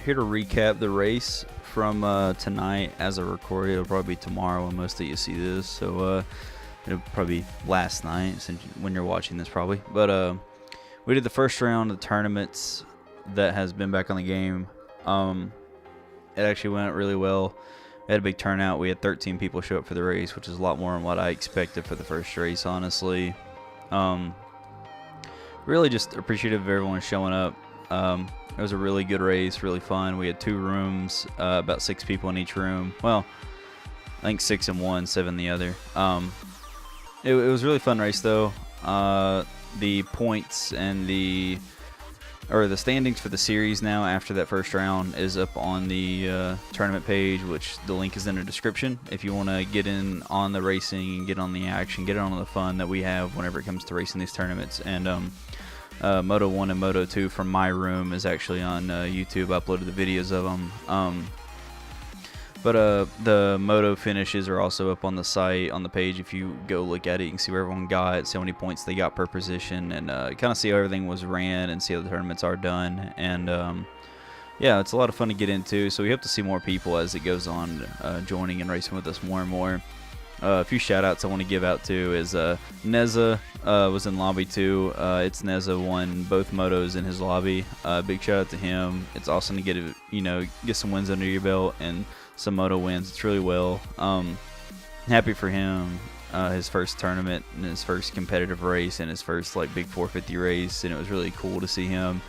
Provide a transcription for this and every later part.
here to recap the race from tonight. As I record it, it'll probably be tomorrow when most of you see this. So it'll probably be last night since when you're watching this probably. But we did the first round of the tournaments that has been back on the game. It actually went really well. We had a big turnout. We had 13 people show up for the race, which is a lot more than what I expected for the first race, honestly. Really just appreciative of everyone showing up. It was a really good race, really fun. We had 2 rooms, about 6 people in each room. Well, I think 6 in one, 7 in the other. It was a really fun race though. The points and the standings for the series now after that first round is up on the tournament page, which the link is in the description. If you want to get in on the racing and get on the action, get on the fun that we have whenever it comes to racing these tournaments. And Moto 1 and Moto 2 from my room is actually on YouTube. I uploaded the videos of them. But the Moto finishes are also up on the site, on the page. If you go look at it, you can see where everyone got, see how many points they got per position, and kind of see how everything was ran and see how the tournaments are done. And yeah, it's a lot of fun to get into. So we hope to see more people as it goes on joining and racing with us more and more. A few shout outs I want to give out to is Neza was in lobby 2. It's Neza won both motos in his lobby. Big shout out to him. It's awesome to get some wins under your belt and some moto wins. It's really well. Happy for him. His first tournament and his first competitive race and his first like big 450 race, and it was really cool to see him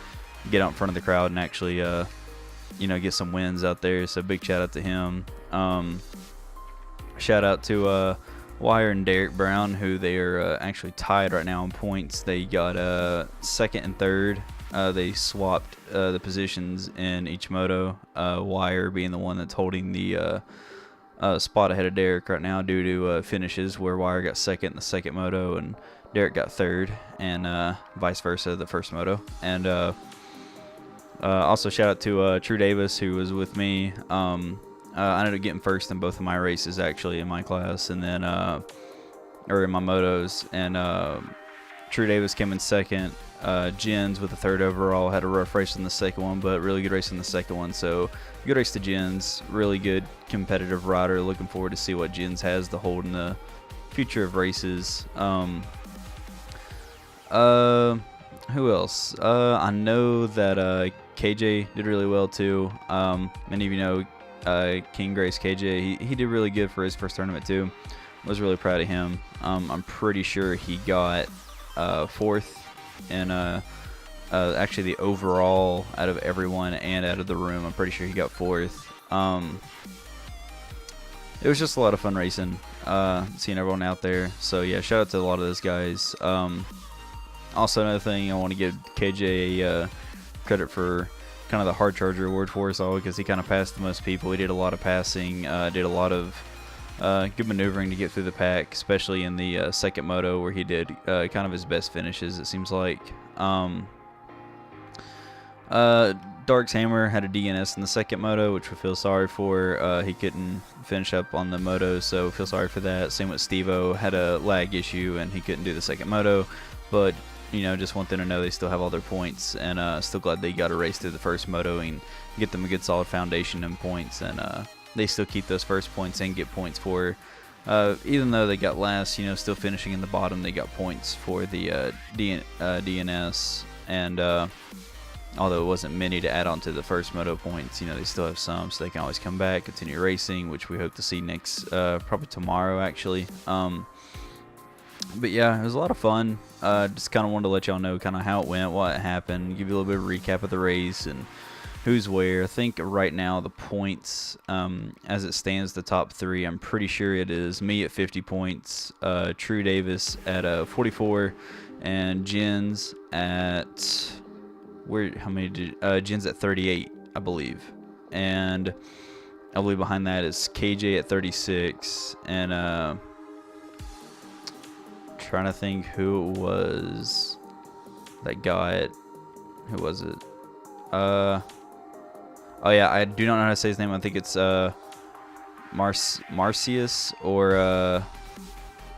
get out in front of the crowd and actually get some wins out there. So big shout out to him. Shout out to Wire and Derek Brown, who they are actually tied right now in points. They got second and third. They swapped the positions in each moto. Wire being the one that's holding the spot ahead of Derek right now due to finishes, where Wire got second in the second moto and Derek got third, and vice versa the first moto. And also shout out to True Davis, who was with me. I ended up getting first in both of my races, actually, in my class, and then or in my motos. And True Davis came in second. Jens with the third overall had a rough race in the second one, but really good race in the second one. So good race to Jens. Really good competitive rider. Looking forward to see what Jens has to hold in the future of races. Who else? I know that KJ did really well too. Many of you know King Grace KJ. He did really good for his first tournament too. Was really proud of him. I'm pretty sure he got fourth and actually the overall out of everyone and out of the room. I'm pretty sure he got fourth. It was just a lot of fun racing, seeing everyone out there. So yeah, shout out to a lot of those guys. Also, another thing, I want to give KJ credit for kind of the hard charger award for us all, because he kind of passed the most people. He did a lot of passing, did a lot of good maneuvering to get through the pack, especially in the second moto, where he did kind of his best finishes, it seems like. Dark's Hammer had a DNS in the second moto, which we feel sorry for. He couldn't finish up on the moto, so feel sorry for that. Same with Stevo, had a lag issue and he couldn't do the second moto, but just want them to know they still have all their points, and still glad they got a race through the first moto and get them a good solid foundation and points, and they still keep those first points and get points for, even though they got last, still finishing in the bottom, they got points for the DNS, and although it wasn't many to add on to the first moto points, they still have some, so they can always come back, continue racing, which we hope to see next, probably tomorrow actually. But yeah, it was a lot of fun. Just kind of wanted to let y'all know kind of how it went, what happened, give you a little bit of a recap of the race and who's where. I think right now the points, as it stands, the top 3, I'm pretty sure it is me at 50 points, True Davis at 44, and Jens at Jens at 38, I believe. And I believe behind that is KJ at 36, and trying to think who it was that got, who was it? Oh yeah, I do not know how to say his name. I think it's Marcius or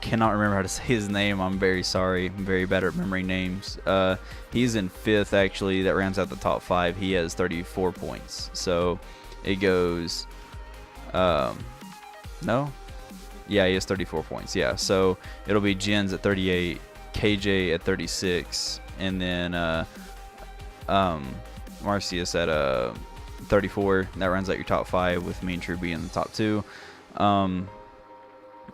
cannot remember how to say his name. I'm very sorry. I'm very bad at remembering names. He's in 5th, actually. That rounds out the top 5. He has 34 points. So it goes... no? Yeah, he has 34 points. Yeah, so it'll be Jens at 38, KJ at 36, and then Marcius at 34. That rounds out your top 5 with me and True being in the top 2.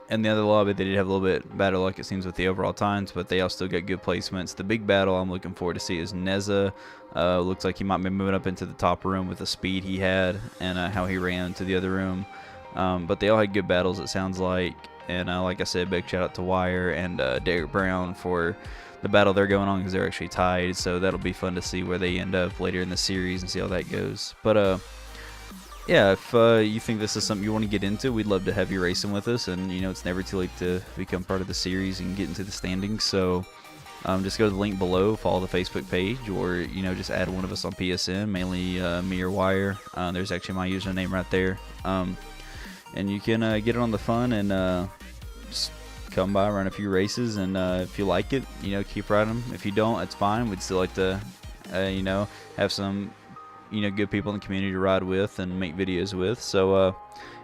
And the other lobby, they did have a little bit better luck, it seems, with the overall times, but they all still got good placements. The big battle I'm looking forward to see is Neza. Looks like he might be moving up into the top room with the speed he had and how he ran to the other room. But they all had good battles, it sounds like. And like I said, big shout out to Wire and Derek Brown for the battle they're going on, because they're actually tied. So that'll be fun to see where they end up later in the series and see how that goes. But yeah, if you think this is something you want to get into, we'd love to have you racing with us. And, you know, it's never too late to become part of the series and get into the standings. So just go to the link below, follow the Facebook page, or, you know, just add one of us on PSN, mainly me or Wire. There's actually my username right there. And you can get on the fun and just come by, run a few races. And if you like it, you know, keep riding them. If you don't, it's fine. We'd still like to, you know, have some, you know, good people in the community to ride with and make videos with. So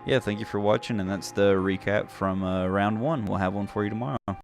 yeah, thank you for watching, and that's the recap from round 1. We'll have one for you tomorrow.